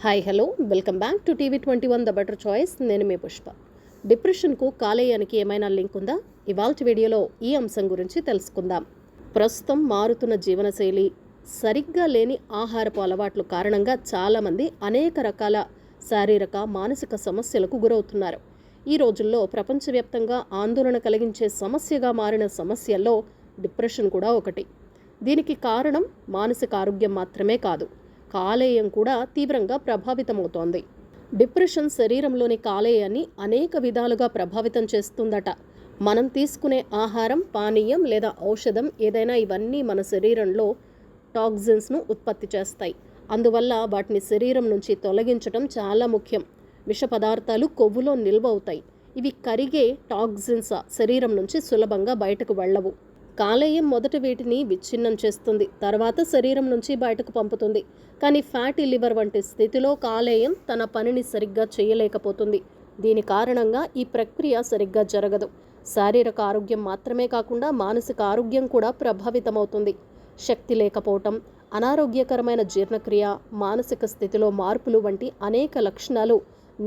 Hi hello welcome back to TV21 the better choice. నేను మీ పుష్ప. డిప్రెషన్కు కాలేయానికి ఏమైనా link ఉందా? ఇవాల్టి వీడియోలో ఈ అంశం గురించి తెలుసుకుందాం. ప్రస్తుతం మారుతున్న జీవనశైలి, సరిగ్గా లేని ఆహారపు అలవాట్ల కారణంగా చాలామంది అనేక రకాల శారీరక మానసిక సమస్యలకు గురవుతున్నారు. ఈ రోజుల్లో ప్రపంచవ్యాప్తంగా ఆందోళన కలిగించే సమస్యగా మారిన సమస్యల్లో డిప్రెషన్ కూడా ఒకటి. దీనికి కారణం మానసిక ఆరోగ్యం మాత్రమే కాదు, కాలేయం కూడా తీవ్రంగా ప్రభావితమవుతోంది. డిప్రెషన్ శరీరంలోని కాలేయాన్ని అనేక విధాలుగా ప్రభావితం చేస్తుందట. మనం తీసుకునే ఆహారం, పానీయం లేదా ఔషధం ఏదైనా ఇవన్నీ మన శరీరంలో టాక్సిన్స్ను ఉత్పత్తి చేస్తాయి. అందువల్ల వాటిని శరీరం నుంచి తొలగించడం చాలా ముఖ్యం. విష పదార్థాలు కొవ్వులో నిల్వ అవుతాయి. ఇవి కరిగే టాక్సిన్స్ శరీరం నుంచి సులభంగా బయటకు వెళ్ళవు. కాలేయం మొదట వీటిని విచ్ఛిన్నం చేస్తుంది, తర్వాత శరీరం నుంచి బయటకు పంపుతుంది. కానీ ఫ్యాటీ లివర్ వంటి స్థితిలో కాలేయం తన పనిని సరిగ్గా చేయలేకపోతుంది. దీని కారణంగా ఈ ప్రక్రియ సరిగ్గా జరగదు. శారీరక ఆరోగ్యం మాత్రమే కాకుండా మానసిక ఆరోగ్యం కూడా ప్రభావితమవుతుంది. శక్తి లేకపోవటం, అనారోగ్యకరమైన జీర్ణక్రియ, మానసిక స్థితిలో మార్పులు వంటి అనేక లక్షణాలు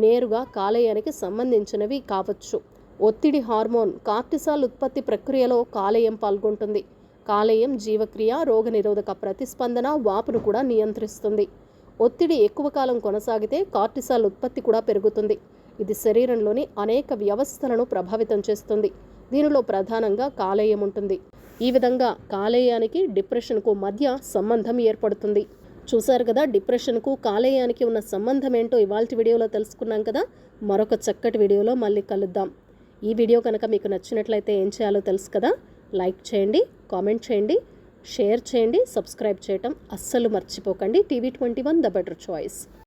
నేరుగా కాలేయానికి సంబంధించినవి కావచ్చు. ఒత్తిడి హార్మోన్ కార్టిసాల్ ఉత్పత్తి ప్రక్రియలో కాలేయం పాల్గొంటుంది. కాలేయం జీవక్రియ, రోగనిరోధక ప్రతిస్పందన, వాపును కూడా నియంత్రిస్తుంది. ఒత్తిడి ఎక్కువ కాలం కొనసాగితే కార్టిసాల్ ఉత్పత్తి కూడా పెరుగుతుంది. ఇది శరీరంలోని అనేక వ్యవస్థలను ప్రభావితం చేస్తుంది. దీనిలో ప్రధానంగా కాలేయం ఉంటుంది. ఈ విధంగా కాలేయానికి డిప్రెషన్కు మధ్య సంబంధం ఏర్పడుతుంది. చూశారు కదా, డిప్రెషన్కు కాలేయానికి ఉన్న సంబంధం ఏంటో ఇవాల్టి వీడియోలో తెలుసుకున్నాం కదా. మరొక చక్కటి వీడియోలో మళ్ళీ కలుద్దాం. ఈ వీడియో కనుక మీకు నచ్చినట్లయితే ఏం చేయాలో తెలుసు కదా. లైక్ చేయండి, కామెంట్ చేయండి, షేర్ చేయండి, సబ్స్క్రైబ్ చేయటం అస్సలు మర్చిపోకండి. TV21 the better choice.